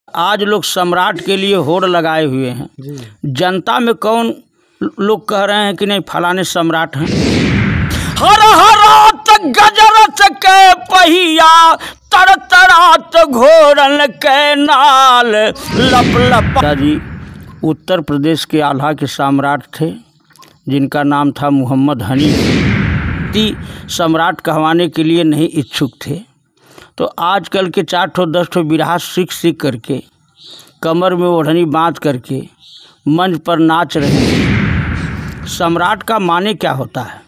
आज लोग सम्राट के लिए होड़ लगाए हुए हैं। जनता में कौन लोग कह रहे हैं कि नहीं फलाने सम्राट हैं। हर हरात गजरत के पहिया तरतरात घोरन के नाल लप लप। जी उत्तर प्रदेश के आल्हा के सम्राट थे जिनका नाम था मोहम्मद हनीफ। सम्राट कहवाने के लिए नहीं इच्छुक थे, तो आजकल के 4 ठो 10 ठो बिरहा सीख करके कमर में ओढ़नी बांध करके मंच पर नाच रहे हैं। सम्राट का माने क्या होता है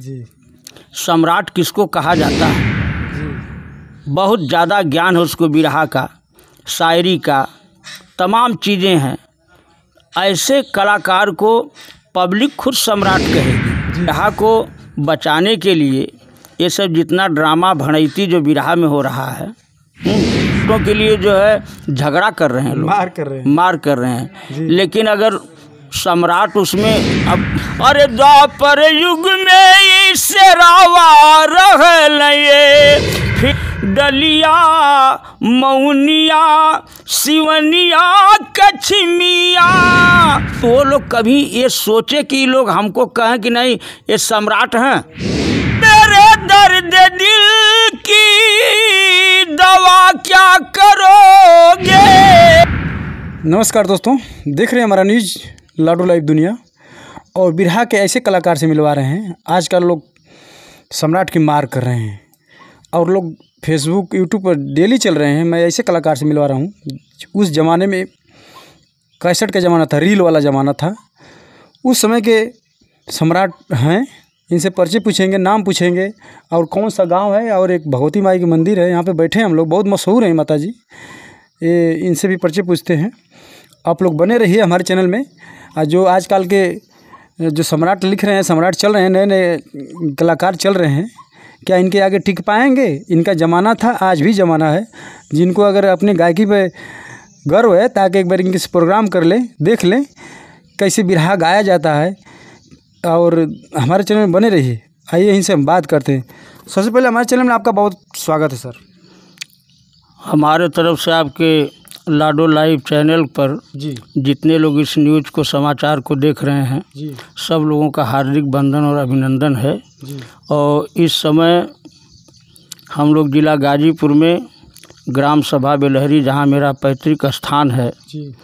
जी? सम्राट किसको कहा जाता है जी? बहुत ज़्यादा ज्ञान है उसको, बिरहा का, शायरी का, तमाम चीज़ें हैं। ऐसे कलाकार को पब्लिक खुद सम्राट कहेगी। बिरहा को बचाने के लिए ये सब जितना ड्रामा भड़ैती जो बिरहा में हो रहा है, तो के लिए जो है झगड़ा कर रहे हैं लोग, मार कर रहे हैं। लेकिन अगर सम्राट उसमें अब अरे द्वापर युग में इससे रावा रहे फिर डलिया मौनिया सिवनिया कछमिया, तो वो लोग कभी ये सोचे कि लोग हमको कहें कि नहीं ये सम्राट हैं। मेरे दर्द दिल की दवा क्या करोगे। नमस्कार दोस्तों, देख रहे हैं हमारा न्यूज़ लाडो लाइव दुनिया, और बिरहा के ऐसे कलाकार से मिलवा रहे हैं। आजकल लोग सम्राट की मार कर रहे हैं और लोग फेसबुक यूट्यूब पर डेली चल रहे हैं। मैं ऐसे कलाकार से मिलवा रहा हूँ। उस ज़माने में कैसेट का ज़माना था, रील वाला ज़माना था। उस समय के सम्राट हैं, इनसे परिचय पूछेंगे, नाम पूछेंगे और कौन सा गांव है, और एक भगवती माई की मंदिर है यहाँ पे बैठे हैं हम लोग, बहुत मशहूर हैं माता जी। ये इनसे भी परिचय पूछते हैं। आप लोग बने रहिए हमारे चैनल में। जो आजकल के जो सम्राट लिख रहे हैं, सम्राट चल रहे हैं, नए नए कलाकार चल रहे हैं, क्या इनके आगे टिक पाएंगे? इनका ज़माना था, आज भी ज़माना है। जिनको अगर अपने गायकी पे गर्व है, ताकि एक बार इनके प्रोग्राम कर लें, देख लें कैसे बिरहा गाया जाता है, और हमारे चैनल में बने रहिए। आइए इनसे हम बात करते हैं। सबसे पहले हमारे चैनल में आपका बहुत स्वागत है सर। हमारे तरफ से आपके लाडो लाइव चैनल पर जी जितने लोग इस न्यूज़ को, समाचार को देख रहे हैं जी, सब लोगों का हार्दिक वंदन और अभिनंदन है जी। और इस समय हम लोग जिला गाजीपुर में ग्राम सभा बेलहरी, जहां मेरा पैतृक स्थान है जी,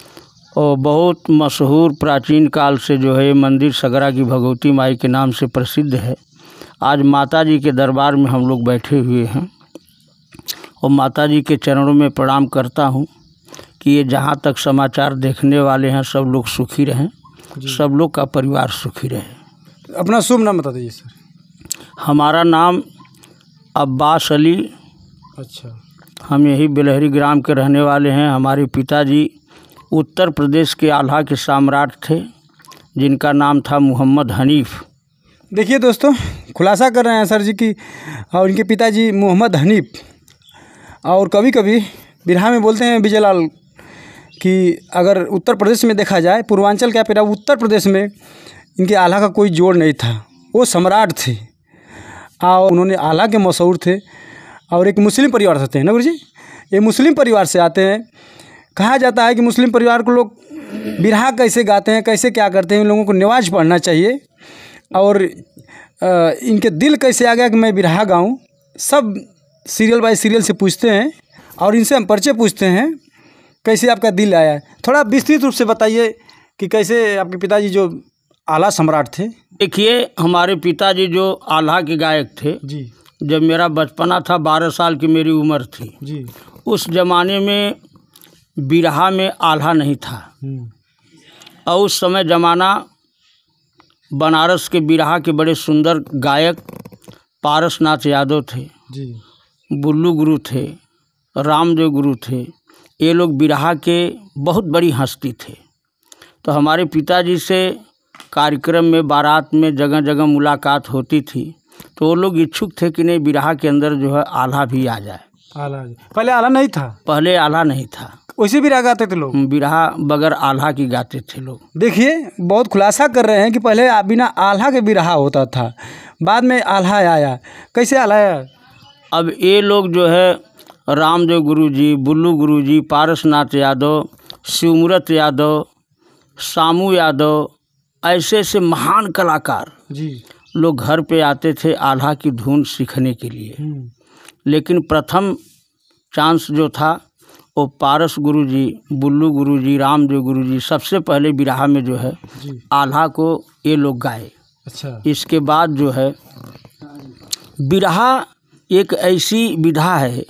और बहुत मशहूर प्राचीन काल से जो है मंदिर सगरा की भगवती माई के नाम से प्रसिद्ध है। आज माता जी के दरबार में हम लोग बैठे हुए हैं और माता जी के चरणों में प्रणाम करता हूं कि ये जहां तक समाचार देखने वाले हैं सब लोग सुखी रहें, सब लोग का परिवार सुखी रहे। अपना शुभ नाम बता दीजिए सर। हमारा नाम अब्बास अली। अच्छा, हम यही बेलहरी ग्राम के रहने वाले हैं। हमारे पिताजी उत्तर प्रदेश के आल्हा के सम्राट थे जिनका नाम था मोहम्मद हनीफ। देखिए दोस्तों, खुलासा कर रहे हैं सर जी की, और इनके पिताजी मोहम्मद हनीफ, और कभी कभी बिरहा में बोलते हैं विजय लाल कि अगर उत्तर प्रदेश में देखा जाए, पूर्वांचल क्या पूरा उत्तर प्रदेश में इनके आल्हा का कोई जोड़ नहीं था। वो सम्राट थे और उन्होंने आल्हा के मशहूर थे, और एक मुस्लिम परिवार से थे ना गुरु जी। ये मुस्लिम परिवार से आते हैं। कहा जाता है कि मुस्लिम परिवार को लोग बिरहा कैसे गाते हैं, कैसे क्या करते हैं, इन लोगों को निवाज पढ़ना चाहिए। और इनके दिल कैसे आ गया कि मैं बिरहा गाऊँ, सब सीरियल बाय सीरियल से पूछते हैं, और इनसे हम परिचय पूछते हैं कैसे आपका दिल आया है। थोड़ा विस्तृत रूप से बताइए कि कैसे आपके पिताजी जो आला सम्राट थे। देखिए, हमारे पिताजी जो आल्हा के गायक थे जी, जब मेरा बचपना था, 12 साल की मेरी उम्र थी जी, उस ज़माने में बिरहा में आल्हा नहीं था। और उस समय ज़माना बनारस के बिरहा के बड़े सुंदर गायक पारसनाथ यादव थे जी, बुल्लू गुरु थे, रामदेव गुरु थे। ये लोग बिरहा के बहुत बड़ी हस्ती थे। तो हमारे पिताजी से कार्यक्रम में, बारात में, जगह जगह मुलाकात होती थी, तो वो लोग इच्छुक थे कि नहीं बिरहा के अंदर जो है आल्हा भी आ जाए। आला पहले आला नहीं था? पहले आल्हा नहीं था, वैसे बिरहा गाते थे लोग। बिरहा बगैर आल्हा की गाते थे लोग। देखिए, बहुत खुलासा कर रहे हैं कि पहले बिना आल्हा के बिरहा होता था, बाद में आल्हा आया। कैसे आल्हा आया? अब ये लोग जो है रामदेव गुरुजी, बुल्लू गुरुजी, पारसनाथ यादव, शिवमूर्त यादव, सामू यादव, ऐसे ऐसे महान कलाकार जी लोग घर पे आते थे आल्हा की धुन सीखने के लिए। लेकिन प्रथम चांस जो था वो पारस गुरुजी, बुल्लू गुरुजी, रामदेव गुरुजी सबसे पहले बिरहा में जो है आल्हा को ये लोग गाए। अच्छा। इसके बाद जो है बिरहा एक ऐसी विधा है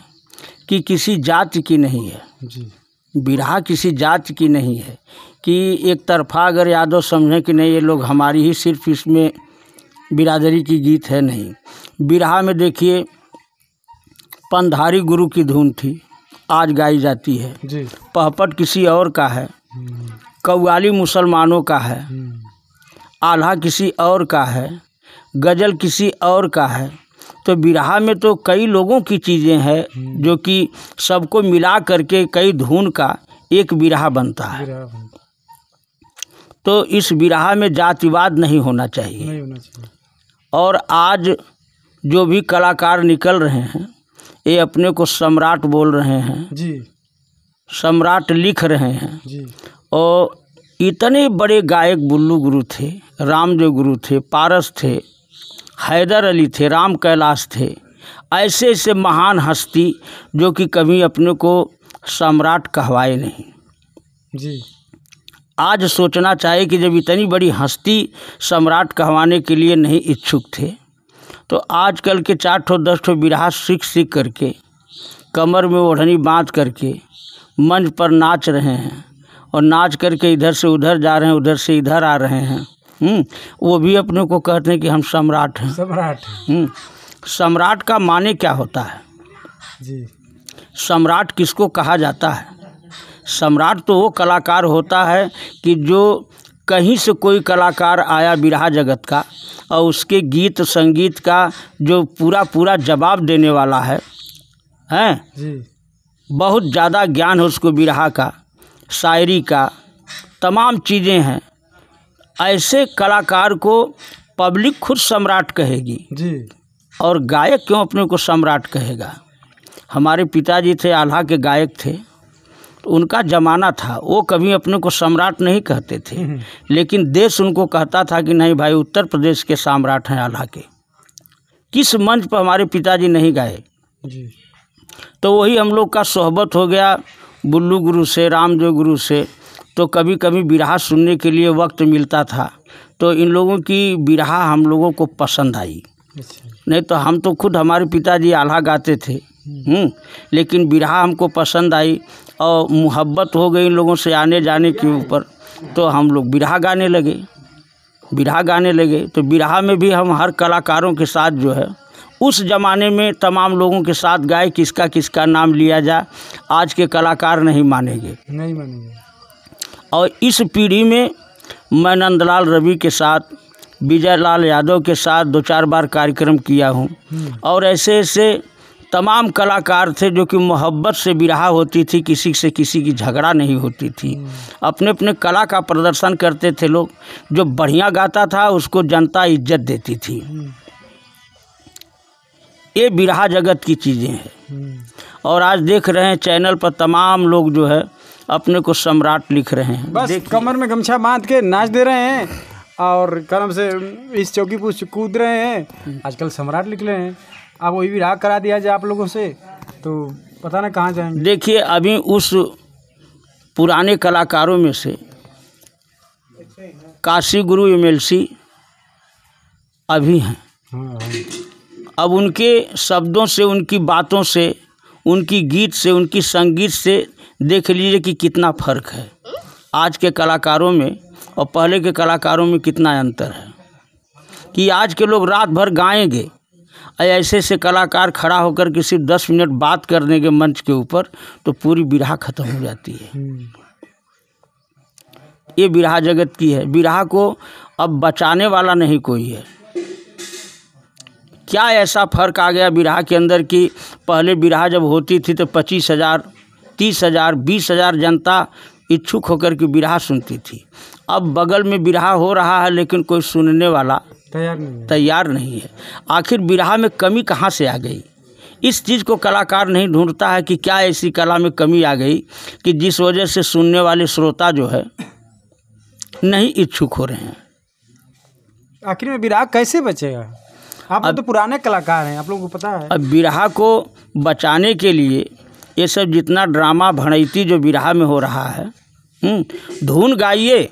कि किसी जाति की नहीं है जी। बिरहा किसी जाति की नहीं है कि एक तरफा अगर यादव समझें कि नहीं ये लोग हमारी ही सिर्फ इसमें बिरादरी की गीत है, नहीं। बिरहा में देखिए पंधारी गुरु की धुन थी, आज गाई जाती है जी। पहपट किसी और का है, कव्वाली मुसलमानों का है, आल्हा किसी और का है, गज़ल किसी और का है। तो बिरहा में तो कई लोगों की चीज़ें हैं जो कि सबको मिला करके कई धुन का एक बिरहा बनता है। तो इस बिरहा में जातिवाद नहीं होना चाहिए। और आज जो भी कलाकार निकल रहे हैं ये अपने को सम्राट बोल रहे हैं जी, सम्राट लिख रहे हैं जी। और इतने बड़े गायक बुल्लू गुरु थे, रामदेव गुरु थे, पारस थे, हैदर अली थे, राम कैलाश थे, ऐसे ऐसे महान हस्ती जो कि कभी अपने को सम्राट कहवाए नहीं जी। आज सोचना चाहिए कि जब इतनी बड़ी हस्ती सम्राट कहवाने के लिए नहीं इच्छुक थे तो आजकल के 4 ठो 10 ठो बिरहा सीख करके कमर में ओढ़नी बांध करके मंच पर नाच रहे हैं और नाच करके इधर से उधर जा रहे हैं, उधर से इधर आ रहे हैं। वो भी अपने को कहते हैं कि हम सम्राट हैं। सम्राट का माने क्या होता है जी? सम्राट किसको कहा जाता है? सम्राट तो वो कलाकार होता है कि जो कहीं से कोई कलाकार आया बिरहा जगत का और उसके गीत संगीत का जो पूरा जवाब देने वाला है जी। बहुत ज़्यादा ज्ञान है उसको बिरहा का, शायरी का, तमाम चीज़ें हैं। ऐसे कलाकार को पब्लिक खुद सम्राट कहेगी जी। और गायक क्यों अपने को सम्राट कहेगा? हमारे पिताजी थे आल्हा के गायक थे, तो उनका ज़माना था, वो कभी अपने को सम्राट नहीं कहते थे, लेकिन देश उनको कहता था कि नहीं भाई उत्तर प्रदेश के सम्राट हैं आल्हा के। किस मंच पर हमारे पिताजी नहीं गाए जी। तो वही हम लोग का सोहबत हो गया बुल्लू गुरु से, रामदेव गुरु से, तो कभी कभी बिरहा सुनने के लिए वक्त मिलता था तो इन लोगों की बिरहा हम लोगों को पसंद आई। नहीं तो हम तो खुद हमारे पिताजी आल्हा गाते थे, लेकिन बिरहा हमको पसंद आई और मुहब्बत हो गई इन लोगों से आने जाने के ऊपर, तो हम लोग बिरहा गाने लगे। तो बिरहा में भी हम हर कलाकारों के साथ जो है उस ज़माने में तमाम लोगों के साथ गाए, किसका किसका नाम लिया जाए आज के कलाकार नहीं मानेंगे। और इस पीढ़ी में मैं नंदलाल रवि के साथ, विजय लाल यादव के साथ 2-4 बार कार्यक्रम किया हूँ और ऐसे ऐसे तमाम कलाकार थे जो कि मोहब्बत से बिरहा होती थी, किसी से किसी की झगड़ा नहीं होती थी, अपने अपने कला का प्रदर्शन करते थे लोग। जो बढ़िया गाता था उसको जनता इज्जत देती थी। ये बिरहा जगत की चीज़ें हैं। और आज देख रहे हैं चैनल पर तमाम लोग जो है अपने को सम्राट लिख रहे हैं, बस कमर में गमछा बांध के नाच दे रहे हैं और कलम से इस चौकी पर कूद रहे हैं, आजकल सम्राट लिख रहे हैं। आप वही विराग करा दिया जाए आप लोगों से तो पता ना कहाँ जाएंगे। देखिए अभी उस पुराने कलाकारों में से काशी गुरु MLC अभी हैं। अब उनके शब्दों से, उनकी बातों से, उनकी गीत से, उनकी संगीत से देख लीजिए कि कितना फ़र्क है आज के कलाकारों में और पहले के कलाकारों में कितना अंतर है। कि आज के लोग रात भर गाएंगे, ऐसे ऐसे कलाकार खड़ा होकर के सिर्फ 10 मिनट बात करने के मंच के ऊपर तो पूरी बिरहा ख़त्म हो जाती है। ये बिरहा जगत की है। बिरहा को अब बचाने वाला नहीं कोई है। क्या ऐसा फ़र्क आ गया बिरहा के अंदर कि पहले बिरहा जब होती थी तो 25,000, 30,000, 20,000 जनता इच्छुक होकर के बिरहा सुनती थी। अब बगल में बिरहा हो रहा है लेकिन कोई सुनने वाला तैयार नहीं है। आखिर बिरहा में कमी कहाँ से आ गई? इस चीज़ को कलाकार नहीं ढूंढता है कि क्या ऐसी कला में कमी आ गई कि जिस वजह से सुनने वाले श्रोता जो है नहीं इच्छुक हो रहे हैं। आखिर में विरहा कैसे बचेगा? आप लोग तो पुराने कलाकार हैं, आप लोगों को पता है। अब विरहा को बचाने के लिए ये सब जितना ड्रामा भड़ैती जो विरहा में हो रहा है, धुन गाइए,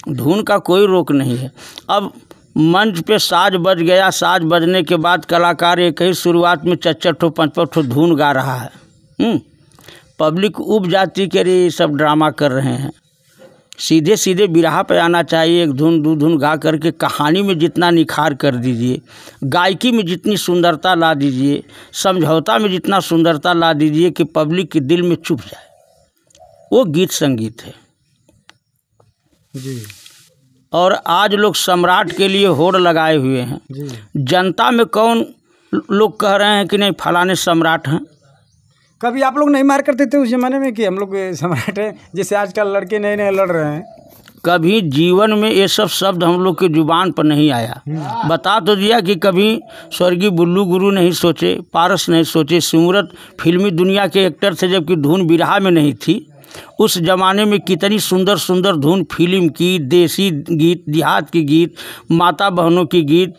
धुन का कोई रोक नहीं है। अब मंच पे साज बज गया, साज बजने के बाद कलाकार एक ही शुरुआत में 4-4 ठो 5-5 ठो धुन गा रहा है। पब्लिक उब जाती कि अरे ये सब ड्रामा कर रहे हैं। सीधे सीधे बिरहा पे आना चाहिए, 1 धुन 2 धुन गा करके कहानी में जितना निखार कर दीजिए, गायकी में जितनी सुंदरता ला दीजिए, समझौता में जितना सुंदरता ला दीजिए कि पब्लिक के दिल में चुभ जाए, वो गीत संगीत है जी। और आज लोग सम्राट के लिए होड़ लगाए हुए हैं जी। जनता में कौन लोग कह रहे हैं कि नहीं फलाने सम्राट हैं। कभी आप लोग नहीं मार करते थे उस ज़माने में कि हम लोग सम्राट हैं, जैसे आजकल लड़के नए नए लड़ रहे हैं? कभी जीवन में ये सब शब्द हम लोग के जुबान पर नहीं आया। बता तो दिया कि कभी स्वर्गीय बुल्लू गुरु नहीं सोचे, पारस नहीं सोचे, सिमरत फिल्मी दुनिया के एक्टर थे जबकि धुन बिरहा में नहीं थी। उस ज़माने में कितनी सुंदर सुंदर धुन फिल्म की, देसी गीत, देहात की गीत, माता बहनों की गीत,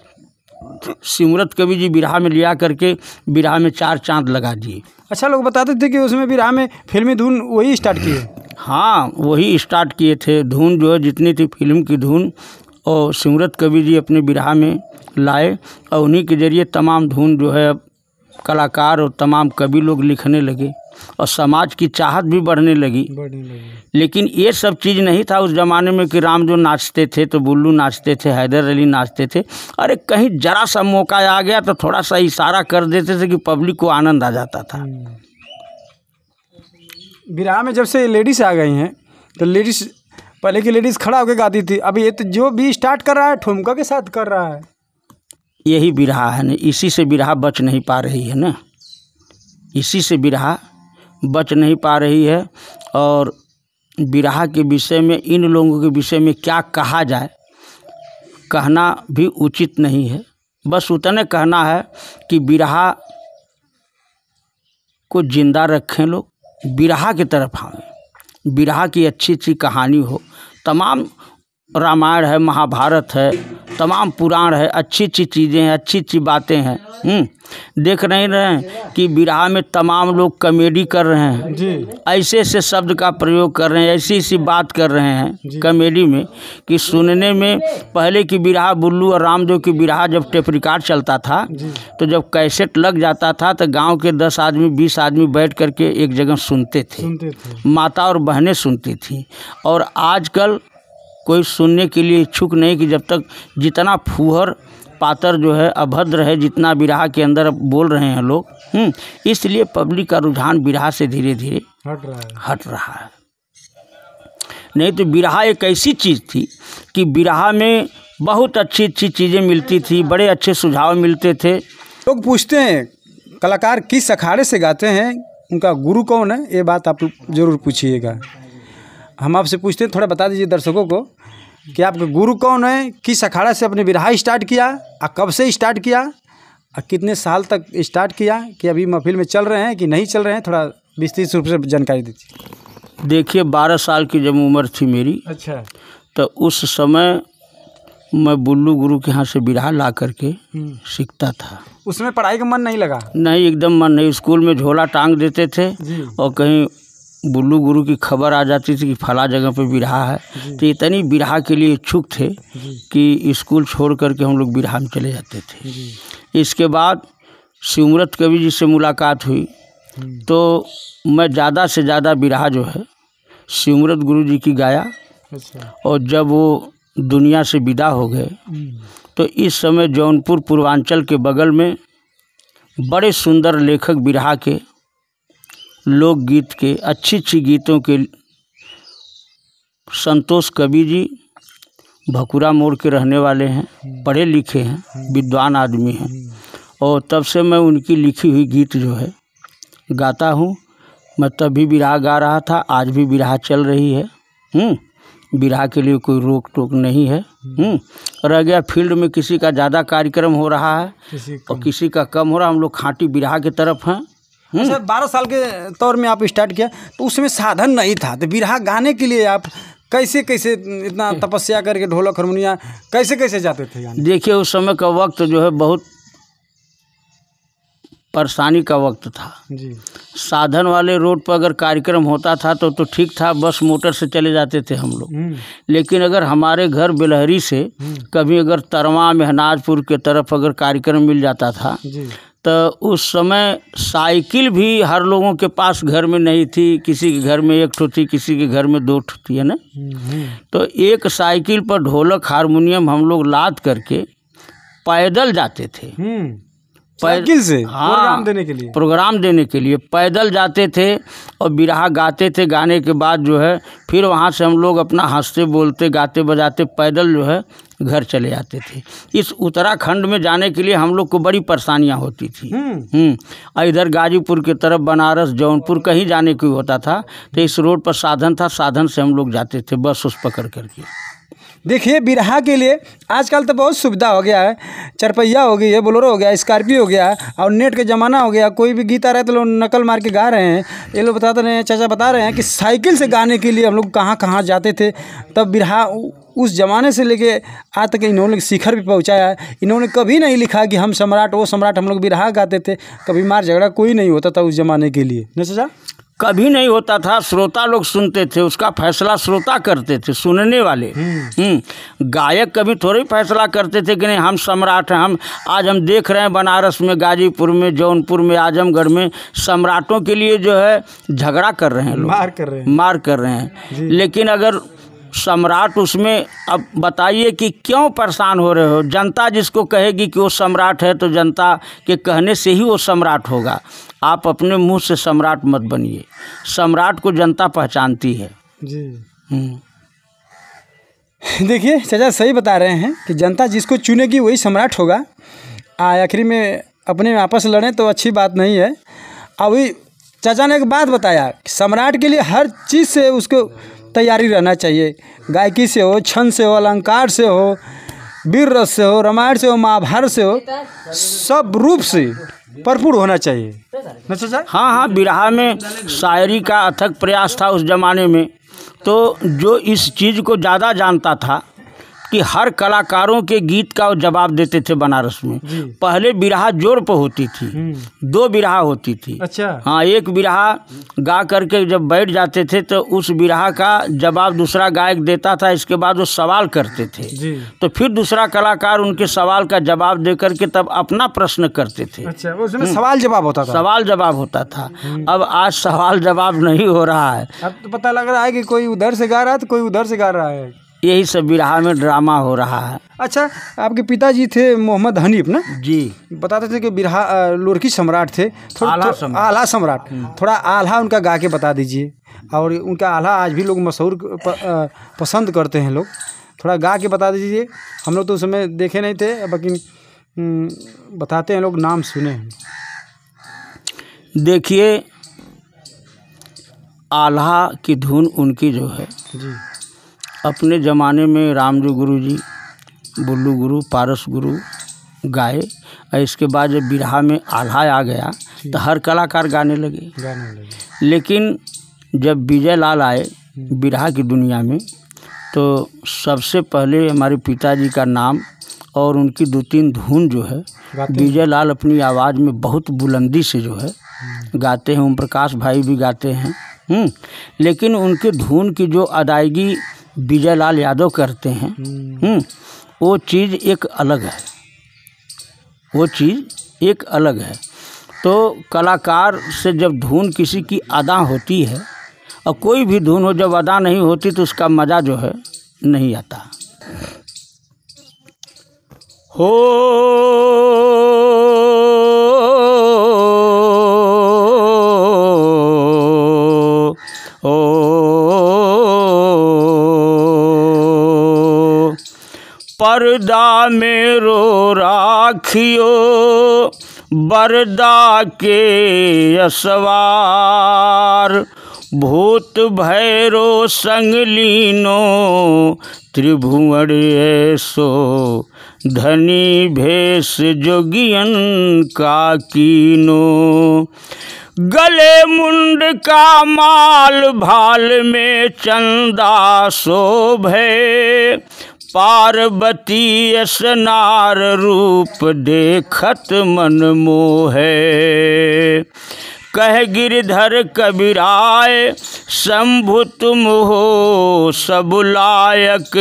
सिमरत कवि जी बिरहा में लिया करके बिरहा में 4 चांद लगा दिए। अच्छा, लोग बताते थे कि उसमें बिरहा में फिल्मी धुन वही स्टार्ट किए। हाँ, वही स्टार्ट किए थे। धुन जो है जितनी थी फिल्म की धुन और सिमरत कवि जी अपने बिरहा में लाए और उन्हीं के जरिए तमाम धुन जो है कलाकार और तमाम कवि लोग लिखने लगे और समाज की चाहत भी बढ़ने लगी। लेकिन ये सब चीज़ नहीं था उस ज़माने में कि राम जो नाचते थे तो बुल्लू नाचते थे, हैदर अली नाचते थे। अरे कहीं जरा सा मौका आ गया तो थोड़ा सा इशारा कर देते थे कि पब्लिक को आनंद आ जाता था। बिरहा में जब से लेडीज़ आ गई हैं तो लेडीज़, पहले की लेडीज़ खड़ा होकर गाती थी, अब ये तो जो भी स्टार्ट कर रहा है ठुमका के साथ कर रहा है। यही बिरहा है ना, इसी से बिरहा बच नहीं पा रही है ना, इसी से बिरहा बच नहीं पा रही है। और बिरहा के विषय में, इन लोगों के विषय में क्या कहा जाए, कहना भी उचित नहीं है। बस उतने कहना है कि बिरहा को जिंदा रखें लोग, बिरहा की तरफ आएं, बिरहा की अच्छी अच्छी कहानी हो। तमाम रामायण है, महाभारत है, तमाम पुराण है, अच्छी अच्छी चीज़ें हैं, अच्छी अच्छी बातें हैं। देख नहीं रहे हैं कि बिरहा में तमाम लोग कॉमेडी कर रहे हैं जी। ऐसे ऐसे शब्द का प्रयोग कर रहे हैं, ऐसी ऐसी बात कर रहे हैं कॉमेडी में कि सुनने में, पहले की बिरहा बुल्लू और रामदेव की बिरहा जब टेप रिकॉर्ड चलता था तो जब कैसेट लग जाता था तो गांव के 10 आदमी 20 आदमी बैठ करके एक जगह सुनते थे। माता और बहनें सुनती थी। और आजकल कोई सुनने के लिए इच्छुक नहीं कि जब तक जितना फूहर पातर जो है, अभद्र है, जितना बिरहा के अंदर बोल रहे हैं लोग, इसलिए पब्लिक का रुझान बिरहा से धीरे धीरे हट रहा है। नहीं तो बिरहा एक ऐसी चीज़ थी कि बिरहा में बहुत अच्छी अच्छी चीज़ें मिलती थी, बड़े अच्छे सुझाव मिलते थे। लोग पूछते हैं कलाकार किस अखाड़े से गाते हैं, उनका गुरु कौन है, ये बात आप ज़रूर पूछिएगा। हम आपसे पूछते हैं, थोड़ा बता दीजिए दर्शकों को कि आपका गुरु कौन है, किस अखाड़ा से अपने बिरहा स्टार्ट किया और कब से स्टार्ट किया और कितने साल तक स्टार्ट किया, कि अभी महफिल में चल रहे हैं कि नहीं चल रहे हैं, थोड़ा विस्तृत रूप से जानकारी दीजिए। देखिए, 12 साल की जब उम्र थी मेरी, अच्छा, तो उस समय मैं बुल्लू गुरु के यहाँ से बिरहा ला करके सीखता था। उसमें पढ़ाई का मन नहीं लगा? नहीं, एकदम मन नहीं। स्कूल में झोला टांग देते थे और कहीं बुल्लू गुरु की खबर आ जाती थी कि फला जगह पे बिरहा है, तो इतनी बिरहा के लिए इच्छुक थे कि स्कूल छोड़ करके हम लोग बिरहा में चले जाते थे। इसके बाद सिमरत कवि जी से मुलाकात हुई तो मैं ज़्यादा से ज़्यादा बिरहा जो है सिमरत गुरु जी की गाया। और जब वो दुनिया से विदा हो गए तो इस समय जौनपुर पूर्वांचल के बगल में बड़े सुंदर लेखक बिरहा के, लोकगीत के, अच्छी अच्छी गीतों के संतोष कवि जी भकुरा मोड़ के रहने वाले हैं, पढ़े लिखे हैं, विद्वान आदमी हैं। और तब से मैं उनकी लिखी हुई गीत जो है गाता हूँ। मैं तभी बिरहा गा रहा था, आज भी बिरहा चल रही है। बिरहा के लिए कोई रोक टोक नहीं है। रह गया फील्ड में किसी का ज़्यादा कार्यक्रम हो रहा है और किसी का कम हो रहा है, हम लोग खाटी बिरहा की तरफ हैं। अच्छा, 12 साल के तौर में आप स्टार्ट किया तो उसमें साधन नहीं था, तो बिरहा गाने के लिए आप कैसे कैसे इतना तपस्या करके ढोलक हारमोनिया कैसे कैसे जाते थे गाने? देखिए उस समय का वक्त जो है बहुत परेशानी का वक्त था जी। साधन वाले रोड पर अगर कार्यक्रम होता था तो ठीक था, बस मोटर से चले जाते थे हम लोग। लेकिन अगर हमारे घर बेलहरी से कभी अगर तरवा मेहनाजपुर के तरफ अगर कार्यक्रम मिल जाता था जी। तो उस समय साइकिल भी हर लोगों के पास घर में नहीं थी, किसी के घर में एक ठो थी, किसी के घर में 2 ठो थी, है ना। तो एक साइकिल पर ढोलक हारमोनियम हम लोग लाद करके पैदल जाते थे। साइकिल से हाँ, प्रोग्राम देने के लिए पैदल जाते थे और बिरहा गाते थे। गाने के बाद जो है फिर वहाँ से हम लोग अपना हंसते बोलते गाते बजाते पैदल जो है घर चले आते थे। इस उत्तराखंड में जाने के लिए हम लोग को बड़ी परेशानियाँ होती थी। इधर गाजीपुर की तरफ बनारस जौनपुर कहीं जाने को होता था तो इस रोड पर साधन था, साधन से हम लोग जाते थे बस उस पकड़ करके। देखिए बिरहा के लिए आजकल तो बहुत सुविधा हो गया है, चरपैया हो गई है, बोलेरो हो गया, स्कॉर्पियो हो गया और नेट के ज़माना हो गया। कोई भी गीत आ रहा है तो लोग नकल मार के गा रहे हैं। ये लोग बताते रहे हैं, चाचा बता रहे हैं कि साइकिल से गाने के लिए हम लोग कहाँ कहाँ जाते थे। तब बिरहा उस ज़माने से लेके आज तक इन्होंने शिखर भी पहुँचाया है। इन्होंने कभी नहीं लिखा कि हम सम्राट वो सम्राट, हम लोग बिरहा गाते थे। कभी मार झगड़ा कोई नहीं होता था उस ज़माने के लिए, नहीं चाचा? कभी नहीं होता था, श्रोता लोग सुनते थे, उसका फैसला श्रोता करते थे, सुनने वाले। गायक कभी थोड़ी फैसला करते थे कि नहीं हम सम्राट हैं। हम देख रहे हैं बनारस में, गाजीपुर में, जौनपुर में, आजमगढ़ में सम्राटों के लिए जो है झगड़ा कर रहे हैं लोग, मार कर रहे हैं। लेकिन अगर सम्राट उसमें, अब बताइए कि क्यों परेशान हो रहे हो। जनता जिसको कहेगी कि वो सम्राट है तो जनता के कहने से ही वो सम्राट होगा। आप अपने मुंह से सम्राट मत बनिए, सम्राट को जनता पहचानती है जी। देखिए चाचा सही बता रहे हैं कि जनता जिसको चुनेगी वही सम्राट होगा। आखिरी में अपने में आपस लड़ें तो अच्छी बात नहीं है। अभी चाचा ने एक बात बताया, सम्राट के लिए हर चीज़ से उसको तैयारी रहना चाहिए। गायकी से हो, छंद से हो, अलंकार से हो, वीर रस से हो, रामायण से हो, महाभारत से हो, सब रूप से भरपूर होना चाहिए। हाँ, बिरहा में शायरी का अथक प्रयास था उस जमाने में। तो जो इस चीज़ को ज़्यादा जानता था कि हर कलाकारों के गीत का वो जवाब देते थे बनारस में। पहले बिरहा जोर पर होती थी, 2 बिरहा होती थी। अच्छा। हाँ, एक बिरहा गा करके जब बैठ जाते थे तो उस बिरहा का जवाब दूसरा गायक देता था। इसके बाद वो सवाल करते थे जी। तो फिर दूसरा कलाकार उनके सवाल का जवाब दे करके तब अपना प्रश्न करते थे। अच्छा, उसमें सवाल जवाब होता था। सवाल जवाब होता था। अब आज सवाल जवाब नहीं हो रहा है। अब तो पता लग रहा है कि कोई उधर से गा रहा है तो कोई उधर से गा रहा है। यही सब बिरहा में ड्रामा हो रहा है। अच्छा, आपके पिताजी थे मोहम्मद हनीफ ना जी, बताते थे कि बिरहा लोरकी सम्राट थे, आला सम्राट। थोड़ा आल्हा उनका गा के बता दीजिए। और उनका आल्हा आज भी लोग मशहूर पसंद करते हैं लोग, थोड़ा गा के बता दीजिए। हम लोग तो उस समय देखे नहीं थे, लेकिन बताते हैं लोग, नाम सुने हैं। देखिए आल्हा की धुन उनकी जो है जी, अपने ज़माने में रामजू गुरु जी, बुल्लू गुरु, पारस गुरु गाए। और इसके बाद जब बिरहा में आल्हा आ गया तो हर कलाकार गाने लगे। लेकिन जब विजय लाल आए बिरहा की दुनिया में तो सबसे पहले हमारे पिताजी का नाम और उनकी 2-3 धुन जो है विजय लाल अपनी आवाज़ में बहुत बुलंदी से जो है गाते हैं। ओम प्रकाश भाई भी गाते हैं। लेकिन उनके धुन की जो अदायगी विजय लाल यादव करते हैं, वो चीज़ एक अलग है, वो चीज़ एक अलग है। तो कलाकार से जब धुन किसी की अदा होती है, और कोई भी धुन हो जब अदा नहीं होती तो उसका मज़ा जो है नहीं आता। हो पर्दा मेरो राखियो बरदा के असवार, भूत भैरो संग लीनो त्रिभुवन ऐसो धनी भेष जोगियन का कीनो। गले मुंड का माल भाल में चंदा शोभे पार्वती स्नार रूप देखत मन मोहे। कह गिरधर कबीराय शंभु तुम हो सब लायक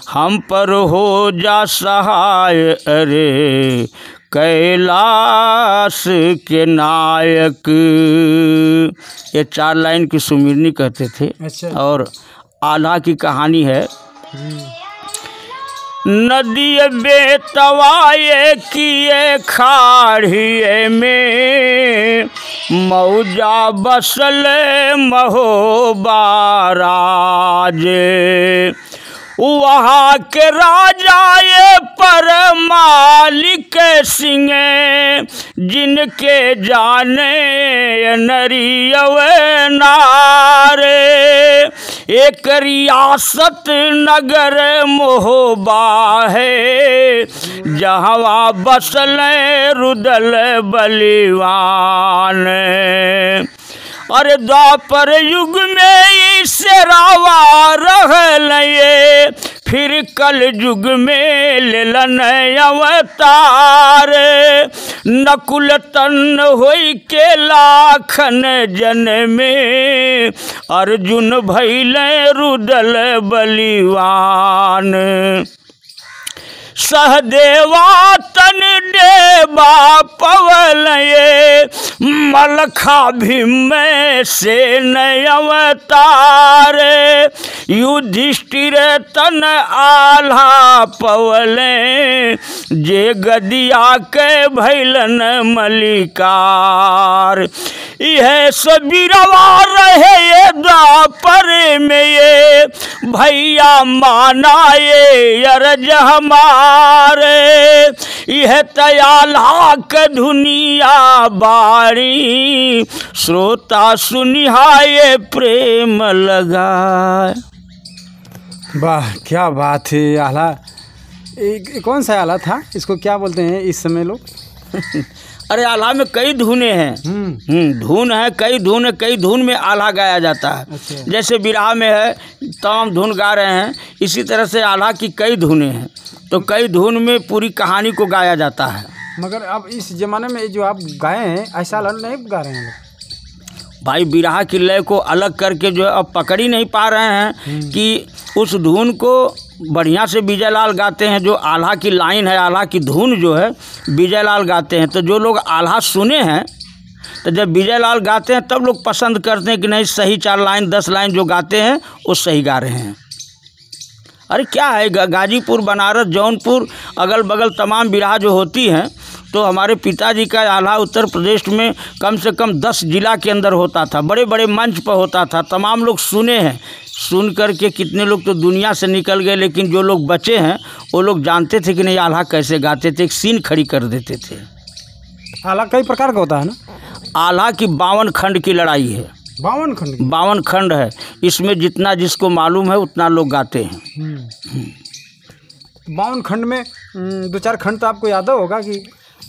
हम पर हो जा सहाय अरे कैलाश के नायक। ये 4 लाइन की सुमिरनी कहते थे। अच्छा। और आल्हा की कहानी है। नदी बेतवाए किए खाड़िए में मौजा बसल महोबा राजे। वहाँ के राजा ये पर मालिक सिंह जिनके जाने नरियव नारे। एक रियासत नगर मोहबा है जहाँ बसल रुदल बलिवान। अरे द्वापर युग में इसरावा रहलये फिर कल युग में लेलन अवतार। नकुल तन होई के लाखन जन में अर्जुन भैले रुदल बलिवान। सहदेवा तन देवा पवलये मलखा भीम से अवतार। युधिष्ठिर तन आल्हा पवले जे गदिया के भैलन मलिकार। यह सबीरवा रहे ये द्वापर में ये भैया मानाए अरज हमारे। यह तयाला के दुनिया बारी श्रोता सुनिहाए प्रेम लगाए। वाह क्या बात है। आल्हा कौन सा आल्हा था, इसको क्या बोलते हैं इस समय लोग? अरे आल्हा में कई धुनें हैं। धुन है, कई धुन है, कई धुन में आल्हा गाया जाता है। अच्छा। जैसे बिरहा में है तमाम धुन गा रहे हैं, इसी तरह से आल्हा की कई धुनें हैं। तो कई धुन में पूरी कहानी को गाया जाता है। मगर अब इस जमाने में जो आप गाए हैं ऐसा आल्हा नहीं गा रहे हैं लोग। भाई बिरहा की लय को अलग करके जो है अब पकड़ ही नहीं पा रहे हैं कि उस धुन को बढ़िया से विजय लाल गाते हैं। जो आल्हा की लाइन है, आल्हा की धुन जो है विजय लाल गाते हैं। तो जो लोग आल्हा सुने हैं तो जब विजय लाल गाते हैं तब लोग पसंद करते हैं कि नहीं सही 4 लाइन 10 लाइन जो गाते हैं वो सही गा रहे हैं। अरे क्या है, गाजीपुर, बनारस, जौनपुर, अगल बगल तमाम बिरहा जो होती हैं तो हमारे पिताजी का आल्हा उत्तर प्रदेश में कम से कम 10 जिला के अंदर होता था। बड़े बड़े मंच पर होता था, तमाम लोग सुने हैं। सुन करके कितने लोग तो दुनिया से निकल गए, लेकिन जो लोग बचे हैं वो लोग जानते थे कि नहीं आल्हा कैसे गाते थे। एक सीन खड़ी कर देते थे। आल्हा कई प्रकार का होता है ना। आल्हा की 52 खंड की लड़ाई है। 52 खंड? 52 खंड है। इसमें जितना जिसको मालूम है उतना लोग गाते हैं। 52 खंड में 2-4 खंड तो आपको याद होगा कि?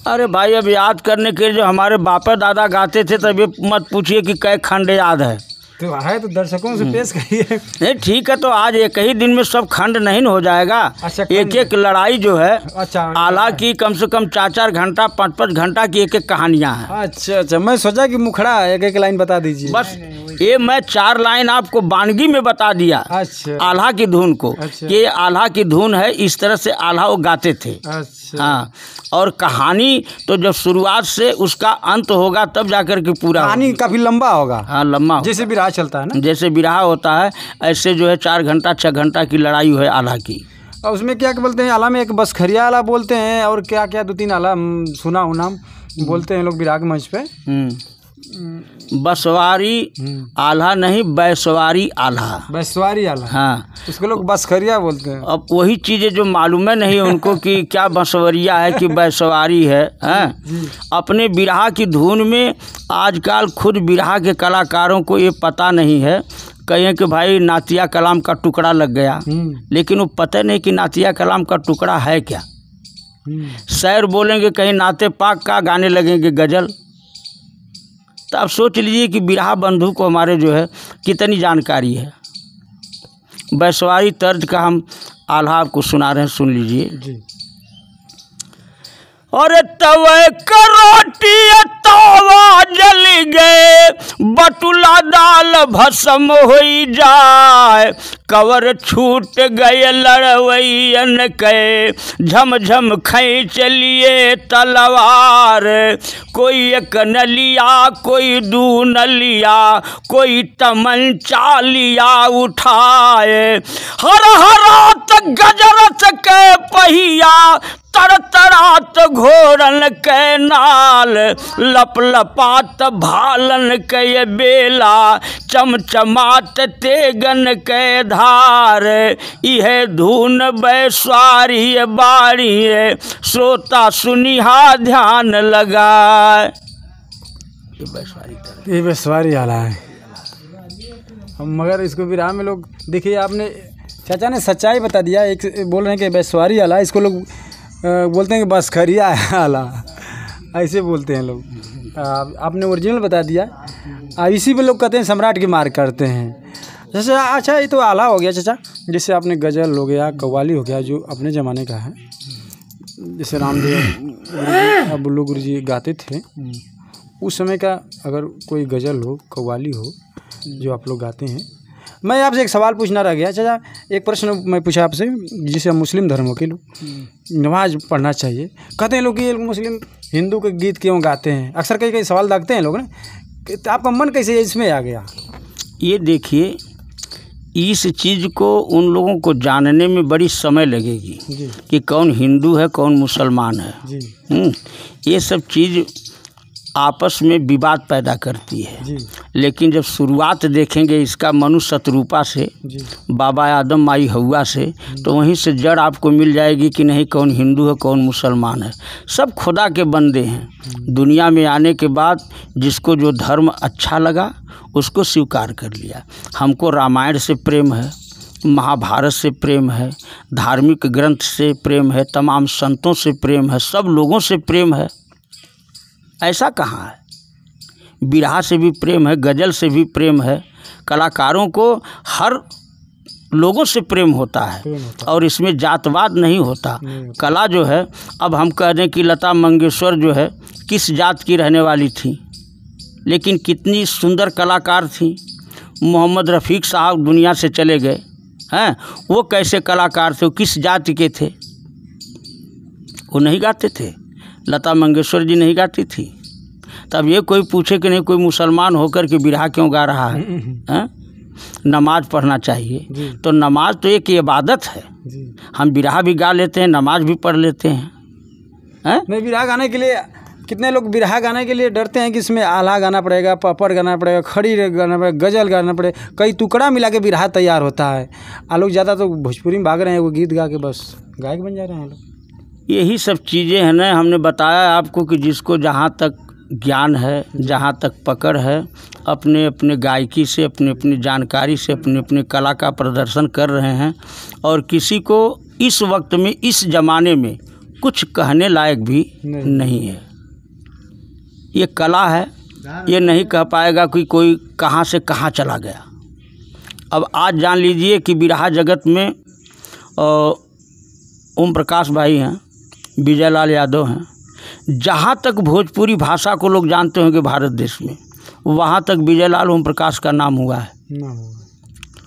अरे भाई अब याद करने के जो हमारे बापा दादा गाते थे तब ये मत पूछिए कि कै खंड याद है। तो है तो दर्शकों से पेश करिए। नहीं ठीक है, तो आज एक ही दिन में सब खंड नहीं न हो जाएगा। अच्छा, एक एक लड़ाई जो है अच्छा आल्हा की कम से कम 4-4 घंटा 5-5 घंटा की एक एक कहानियाँ हैं। अच्छा, मैं सोचा कि मुखड़ा एक लाइन बता दीजिए। बस ये मैं 4 लाइन आपको बानगी में बता दिया। अच्छा। आल्हा की धुन को। अच्छा। कि आल्हा की धुन है, इस तरह से आल्हा वो गाते थे। अच्छा। हाँ, और कहानी तो जब शुरुआत से उसका अंत होगा तब जाकर के पूरा कहानी काफी लंबा होगा। हाँ लंबा, जैसे बिरहा चलता है ना। जैसे बिरहा होता है ऐसे जो है 4 घंटा 6 घंटा की लड़ाई है आल्हा की। और उसमें क्या बोलते हैं आल्हा में? एक बसखरिया आल्हा बोलते हैं और क्या क्या 2-3 आल्हा सुना हूँ नाम बोलते हैं लोग बिरहा के मंच पे। बसवारी आल्हा नहीं, बैसवारी आल्हा। बैसवारी आला, हाँ, उसको लोग बसखरिया बोलते हैं। अब वही चीज़ें जो मालूम है नहीं उनको कि क्या बसवरिया है कि बैसवारी है। हैं अपने बिरहा की धुन में आजकल खुद बिरहा के कलाकारों को ये पता नहीं है, कहें कि भाई नातिया कलाम का टुकड़ा लग गया, लेकिन वो पता नहीं कि नातिया कलाम का टुकड़ा है क्या। शायर बोलेंगे कहीं नाते पाक का, गाने लगेंगे गज़ल। तो आप सोच लीजिए कि बिरहा बंधु को हमारे जो है कितनी जानकारी है। बैसवारी तर्ज का हम आल्हा आपको सुना रहे हैं, सुन लीजिए जी। और तवे करोटी तवा जल गए, बटुला दाल भस्म होई जाए, कवर छूट गए लड़वैयन के, झमझम खींच लिए तलवार, कोई एक न लिया कोई दू न लिया, कोई तमंचा लिया उठाए, हर हरात गजरत के पहिया, तड़तड़ात घोरन के नाल, लप लपात भालन के बेला, चमचमात तेगन के धार, यह धुन बैसवारी बारी, श्रोता सुनिहा ध्यान लगाए। ये बैसवारी आला है। मगर इसको बिरहा में लोग देखिए, आपने चाचा ने सच्चाई बता दिया। एक बोल रहे हैं कि बैसवारी आला, इसको लोग बोलते हैं कि बसखरिया आला, ऐसे बोलते हैं लोग। आपने ओरिजिनल बता दिया। इसी पे लोग कहते हैं सम्राट की मार करते हैं। जैसे अच्छा, ये तो आला हो गया चाचा। जैसे आपने गज़ल हो गया, कव्वाली हो गया, जो अपने ज़माने का है, जैसे रामदेव बुल्लू गुरु जी गाते थे, उस समय का अगर कोई गज़ल हो, कव्वाली हो, जो आप लोग गाते हैं। मैं आपसे एक सवाल पूछना रह गया चाचा। एक प्रश्न मैं पूछा आपसे, जिसे हम मुस्लिम धर्मों के लोग नमाज पढ़ना चाहिए कहते हैं लोग कि ये मुस्लिम हिंदू के गीत क्यों गाते हैं। अक्सर कई कई सवाल दागते हैं लोग ना, तो आपका मन कैसे इसमें आ गया? ये देखिए, इस चीज़ को उन लोगों को जानने में बड़ी समय लगेगी कि कौन हिंदू है कौन मुसलमान है जी। ये सब चीज़ आपस में विवाद पैदा करती है जी। लेकिन जब शुरुआत देखेंगे इसका मनुष्य शत्रुपा से, बाबा आदम माई हवा से, तो वहीं से जड़ आपको मिल जाएगी कि नहीं कौन हिंदू है कौन मुसलमान है। सब खुदा के बंदे हैं। दुनिया में आने के बाद जिसको जो धर्म अच्छा लगा उसको स्वीकार कर लिया। हमको रामायण से प्रेम है, महाभारत से प्रेम है, धार्मिक ग्रंथ से प्रेम है, तमाम संतों से प्रेम है, सब लोगों से प्रेम है। ऐसा कहाँ है? बिरहा से भी प्रेम है, गज़ल से भी प्रेम है, कलाकारों को हर लोगों से प्रेम होता है और इसमें जातवाद नहीं होता। कला जो है, अब हम कह दें कि लता मंगेशकर जो है किस जात की रहने वाली थी, लेकिन कितनी सुंदर कलाकार थी। मोहम्मद रफ़ीक साहब दुनिया से चले गए हैं, वो कैसे कलाकार थे, वो किस जाति के थे? वो नहीं गाते थे, लता मंगेशकर जी नहीं गाती थी। तब ये कोई पूछे कि नहीं कोई मुसलमान होकर के बिरहा क्यों गा रहा है? नमाज पढ़ना चाहिए। तो नमाज तो एक इबादत है। हम बिरहा भी गा लेते हैं, नमाज भी पढ़ लेते हैं। नहीं, बिरहा गाने के लिए कितने लोग बिरहा गाने के लिए डरते हैं कि इसमें आल्हा गाना पड़ेगा, पपड़ गाना पड़ेगा, खड़ी गाना पड़ेगा, गज़ल गाना पड़ेगा, कई टुकड़ा मिला के बिरहा तैयार होता है। लोग ज़्यादा तो भोजपुरी में भाग रहे हैं, वो गीत गा के बस गायक बन जा रहे हैं लोग। यही सब चीज़ें हैं ना, हमने बताया आपको कि जिसको जहाँ तक ज्ञान है, जहाँ तक पकड़ है, अपने अपने गायकी से, अपने अपनी जानकारी से, अपने अपने कला का प्रदर्शन कर रहे हैं। और किसी को इस वक्त में, इस ज़माने में कुछ कहने लायक भी नहीं है। ये कला है, ये नहीं कह पाएगा कि कोई कहाँ से कहाँ चला गया। अब आज जान लीजिए कि बिरहा जगत में ओम प्रकाश भाई हैं, विजय लाल यादव हैं। जहाँ तक भोजपुरी भाषा को लोग जानते होंगे भारत देश में, वहाँ तक विजय लाल ओम प्रकाश का नाम हुआ है।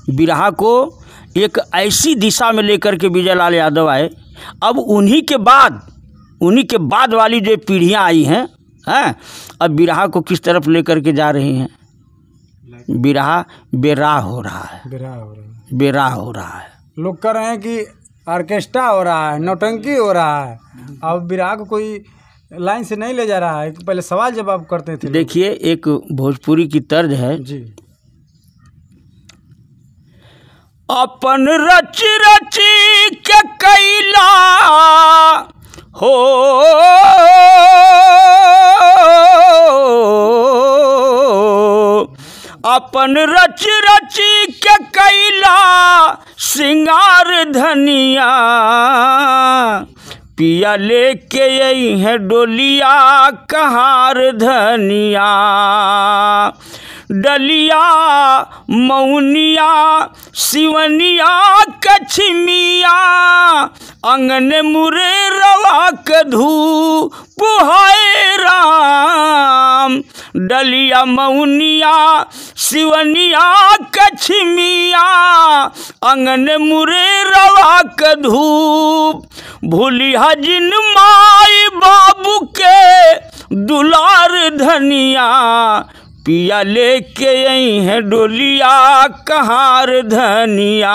बिरहा को एक ऐसी दिशा में लेकर के विजय लाल यादव आए। अब उन्हीं के बाद वाली जो पीढ़ियाँ आई हैं, अब बिरहा को किस तरफ लेकर के जा रही हैं? बिरहा बेराह हो रहा है, बेराह हो रहा है। लोग कह रहे हैं कि ऑर्केस्ट्रा हो रहा है, नौटंकी हो रहा है। अब बिरहा को कोई लाइन से नहीं ले जा रहा है, पहले सवाल जवाब करते थे। देखिए, एक भोजपुरी की तर्ज है जी। अपन रच रच के कैला हो अपन रच रच के कैला सिंगार धनिया पिया लेके यही है डोलिया कहार धनिया डलिया मौनिया सिवनिया कछमिया अंगन मुरे रवा कधू पुहाए राम डलिया मौनिया सिवनिया कछमिया अंगन मुरे रवा कधू भूलिया जिन माई बाबू के दुलार धनिया पिया लेके यही है डोलिया कहार धनिया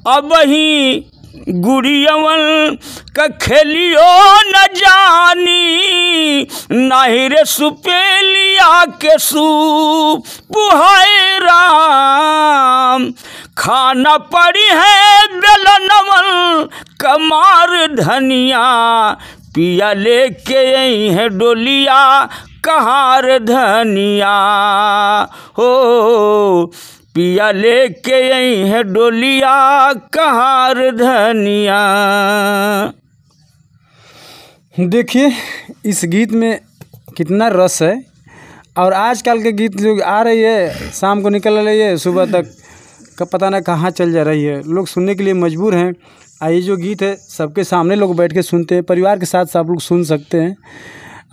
अब ही गुड़ियवन का खेलियो न जानी नाहिर सुपेलिया के सूप पुहाए राम खाना पड़ी है बेलनवल कमार धनिया पिया लेके यही है डोलिया कहार धनिया हो पिया लेके यही है डोलिया कहार धनिया। देखिए इस गीत में कितना रस है। और आजकल के गीत जो आ रही है, शाम को निकल रही है, सुबह तक का पता ना कहाँ चल जा रही है, लोग सुनने के लिए मजबूर हैं। ये जो गीत है सबके सामने लोग बैठ के सुनते हैं, परिवार के साथ सब लोग सुन सकते हैं।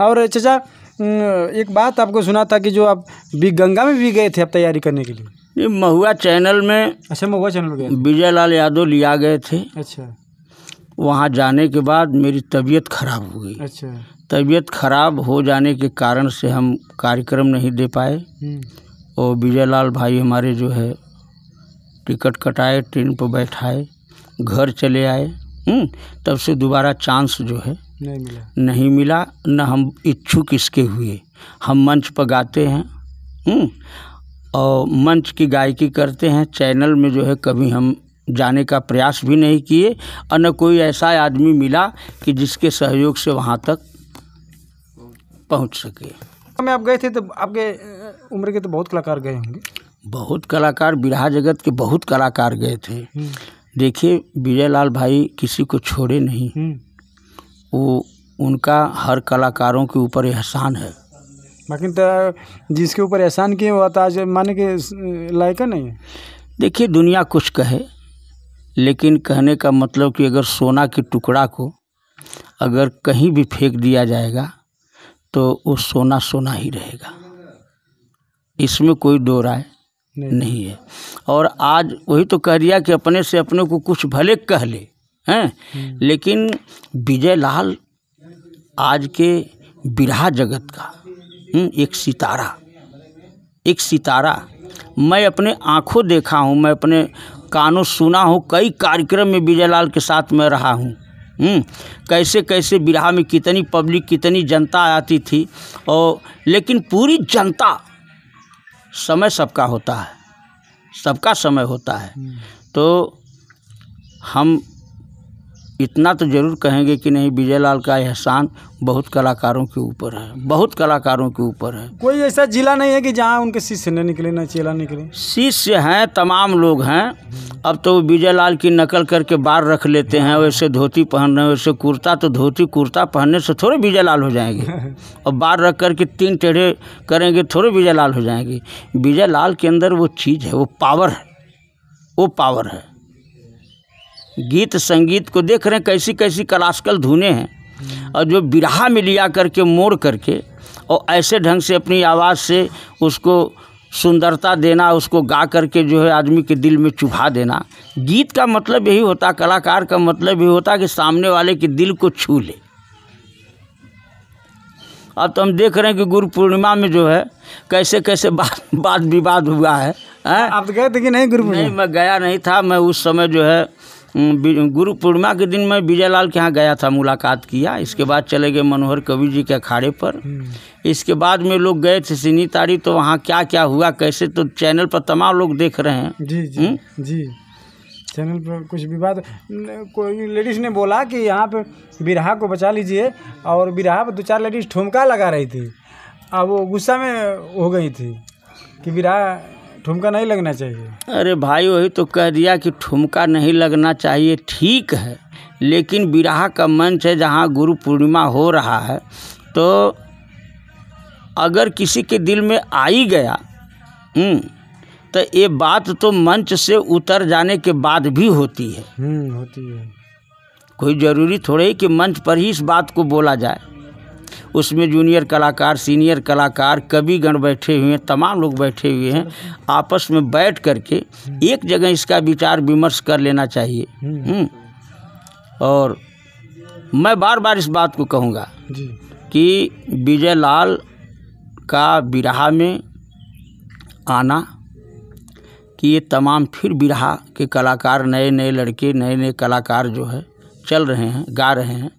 और चाचा एक बात आपको सुना था कि जो आप गंगा में भी गए थे आप तैयारी करने के लिए। ये महुआ चैनल में। अच्छा, महुआ चैनल गए। विजय लाल यादव लिया गए थे। अच्छा। वहाँ जाने के बाद मेरी तबीयत खराब हो गई। अच्छा। तबीयत खराब हो जाने के कारण से हम कार्यक्रम नहीं दे पाए। और विजय लाल भाई हमारे जो है टिकट कटाए, ट्रेन पर बैठाए, घर चले आए। तब से दोबारा चांस जो है नहीं मिला। न हम इच्छुक इसके हुए। हम मंच पर गाते हैं और मंच की गायकी करते हैं। चैनल में जो है कभी हम जाने का प्रयास भी नहीं किए और न कोई ऐसा आदमी मिला कि जिसके सहयोग से वहाँ तक पहुँच सके। में आप गए थे तो आपके उम्र के तो बहुत कलाकार गए होंगे। बहुत कलाकार, बिरहा जगत के बहुत कलाकार गए थे। देखिए, विजय लाल भाई किसी को छोड़े नहीं। वो उनका हर कलाकारों के ऊपर एहसान है। बाकी तो जिसके ऊपर एहसान किए वो आज माने के लायक नहीं है। देखिए, दुनिया कुछ कहे, लेकिन कहने का मतलब कि अगर सोना के टुकड़ा को अगर कहीं भी फेंक दिया जाएगा तो वो सोना सोना ही रहेगा, इसमें कोई दो राय नहीं है। और आज वही तो कह दिया कि अपने से अपने को कुछ भले कह ले हैं, लेकिन विजय लाल आज के बिरहा जगत का एक सितारा। मैं अपने आँखों देखा हूँ, मैं अपने कानों सुना हूँ। कई कार्यक्रम में विजय लाल के साथ मैं रहा हूँ। कैसे कैसे बिरहा में कितनी पब्लिक, कितनी जनता आती थी। और लेकिन पूरी जनता, समय सबका होता है, सबका समय होता है। तो हम इतना तो ज़रूर कहेंगे कि नहीं, विजय लाल का एहसान बहुत कलाकारों के ऊपर है, बहुत कलाकारों के ऊपर है। कोई ऐसा जिला नहीं है कि जहाँ उनके शिष्य न निकले, न चेला निकले। शिष्य हैं, तमाम लोग हैं। अब तो विजय लाल की नकल करके बार रख लेते हैं, वैसे धोती पहन रहे हैं, वैसे कुर्ता। तो धोती कुर्ता पहनने से थोड़े विजय लाल हो जाएंगे, और बार रख करके तीन टेढ़े करेंगे थोड़े विजय लाल हो जाएंगे। विजय लाल के अंदर वो चीज़ है, वो पावर है, वो पावर है। गीत संगीत को देख रहे हैं कैसी कैसी क्लासिकल धुनें हैं, और जो बिरहा में लिया करके मोड़ करके और ऐसे ढंग से अपनी आवाज़ से उसको सुंदरता देना, उसको गा करके जो है आदमी के दिल में चुभा देना। गीत का मतलब यही होता, कलाकार का मतलब यही होता कि सामने वाले के दिल को छू ले। अब तो हम देख रहे हैं कि गुरु पूर्णिमा में जो है कैसे कैसे वाद विवाद हुआ है। आप तो गए थे कि नहीं गुरु पूर्णिमा? नहीं, मैं गया नहीं था। मैं उस समय जो है गुरु पूर्णिमा के दिन मैं विजय लाल के यहाँ गया था, मुलाकात किया। इसके बाद चले गए मनोहर कवि जी के अखाड़े पर। इसके बाद में लोग गए थे सिनी तारी, तो वहाँ क्या क्या हुआ कैसे, तो चैनल पर तमाम लोग देख रहे हैं। जी जी जी, चैनल पर कुछ विवाद, कोई लेडीज़ ने बोला कि यहाँ पे बिरहा को बचा लीजिए, और बिरहा पर 2-4 लेडीज़ ठुमका लगा रही थी। अब वो गुस्सा में हो गई थी कि बिरहा ठुमका नहीं लगना चाहिए। अरे भाई वही तो कह दिया कि ठुमका नहीं लगना चाहिए, ठीक है, लेकिन बिरहा का मंच है जहाँ गुरु पूर्णिमा हो रहा है, तो अगर किसी के दिल में आ ही गया तो ये बात तो मंच से उतर जाने के बाद भी होती है। होती है। कोई ज़रूरी थोड़े ही कि मंच पर ही इस बात को बोला जाए। उसमें जूनियर कलाकार, सीनियर कलाकार, कविगण बैठे हुए हैं, तमाम लोग बैठे हुए हैं, आपस में बैठ करके एक जगह इसका विचार विमर्श कर लेना चाहिए। और मैं बार बार इस बात को कहूँगा कि विजय लाल का बिरहा में आना, कि ये तमाम फिर बिरहा के कलाकार, नए नए लड़के, नए नए कलाकार जो है चल रहे हैं, गा रहे हैं,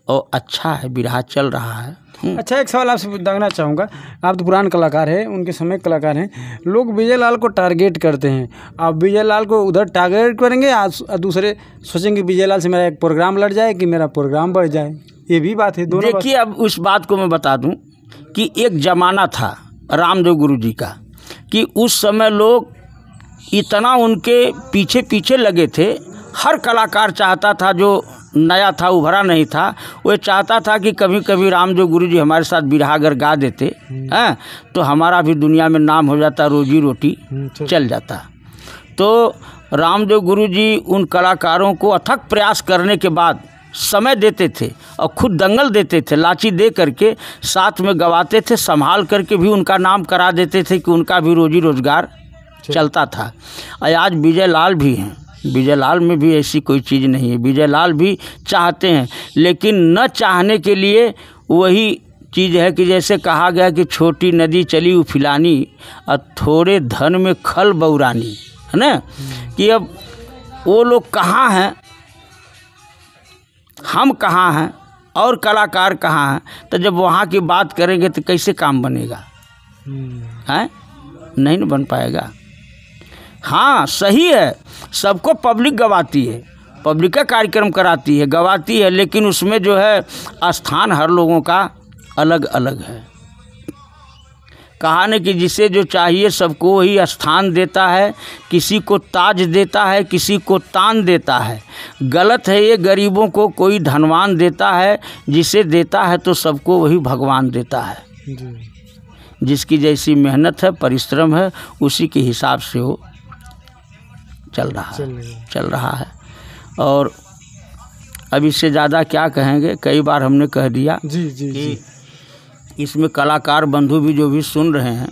और अच्छा है, बिरहा चल रहा है। अच्छा, एक सवाल आपसे पूछना चाहूँगा, आप तो पुराने कलाकार हैं, उनके समय कलाकार हैं, लोग विजय लाल को टारगेट करते हैं, आप विजय लाल को उधर टारगेट करेंगे, दूसरे सोचेंगे विजय लाल से मेरा एक प्रोग्राम लड़ जाए कि मेरा प्रोग्राम बढ़ जाए, ये भी बात है। दोनों देखिए, अब उस बात को मैं बता दूं कि एक ज़माना था रामदेव गुरु जी का, कि उस समय लोग इतना उनके पीछे पीछे लगे थे, हर कलाकार चाहता था, जो नया था, उभरा नहीं था, वो चाहता था कि कभी कभी रामदेव गुरु जी हमारे साथ बिरहा अगर गा देते हैं तो हमारा भी दुनिया में नाम हो जाता, रोजी रोटी चल जाता। तो रामदेव गुरु जी उन कलाकारों को अथक प्रयास करने के बाद समय देते थे और खुद दंगल देते थे, लाची दे करके साथ में गवाते थे, संभाल करके भी उनका नाम करा देते थे कि उनका भी रोजी रोजगार चलता था। और आज विजय लाल भी हैं, विजय लाल में भी ऐसी कोई चीज़ नहीं है, विजय लाल भी चाहते हैं, लेकिन न चाहने के लिए वही चीज़ है कि जैसे कहा गया कि छोटी नदी चली उफिलानी और थोड़े धन में खल बौरानी, है ना, कि अब वो लोग कहाँ हैं, हम कहाँ हैं और कलाकार कहाँ हैं, तो जब वहाँ की बात करेंगे तो कैसे काम बनेगा, हैं, नहीं न बन पाएगा। हाँ, सही है, सबको पब्लिक गवाती है, पब्लिक का कार्यक्रम कराती है, गवाती है, लेकिन उसमें जो है स्थान हर लोगों का अलग अलग है। कहा न कि जिसे जो चाहिए सबको वही स्थान देता है, किसी को ताज देता है, किसी को तान देता है। गलत है ये गरीबों को कोई धनवान देता है, जिसे देता है तो सबको वही भगवान देता है। जिसकी जैसी मेहनत है, परिश्रम है, उसी के हिसाब से वो चल रहा है। और अब इससे ज़्यादा क्या कहेंगे, कई बार हमने कह दिया कि इसमें कलाकार बंधु भी जो भी सुन रहे हैं,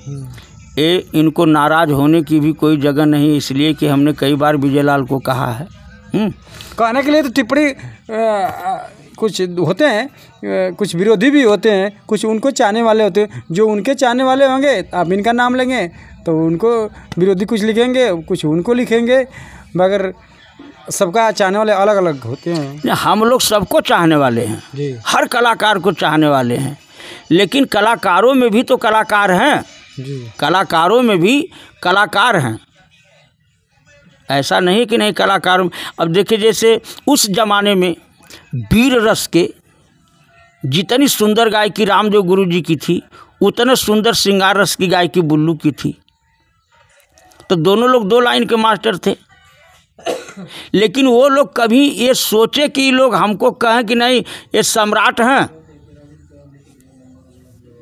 ये इनको नाराज़ होने की भी कोई जगह नहीं, इसलिए कि हमने कई बार विजय लाल को कहा है। कहने के लिए तो टिप्पणी कुछ होते हैं, कुछ विरोधी भी होते हैं, कुछ उनको चाहने वाले होते हैं। जो उनके चाहने वाले होंगे आप इनका नाम लेंगे तो उनको विरोधी कुछ लिखेंगे, कुछ उनको लिखेंगे, मगर सबका चाहने वाले अलग अलग होते हैं। हम लोग सबको चाहने वाले हैं, हर कलाकार को चाहने वाले हैं, लेकिन कलाकारों में भी तो कलाकार हैं, कलाकारों में भी कलाकार हैं, ऐसा नहीं कि नहीं कलाकारों। अब देखिए, जैसे उस जमाने में वीर रस के जितनी सुंदर गायकी रामदेव गुरु जी की थी, उतने सुंदर श्रृंगार रस की गायकी बुल्लू की थी। तो दोनों लोग 2 लाइन के मास्टर थे, लेकिन वो लोग कभी ये सोचे कि लोग हमको कहें कि नहीं ये सम्राट हैं।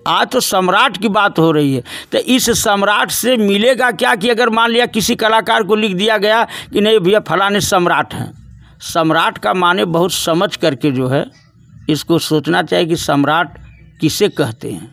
आज तो सम्राट की बात हो रही है, तो इस सम्राट से मिलेगा क्या कि अगर मान लिया किसी कलाकार को लिख दिया गया कि नहीं भैया फलाने सम्राट हैं। सम्राट का माने बहुत समझ करके जो है इसको सोचना चाहिए कि सम्राट किसे कहते हैं।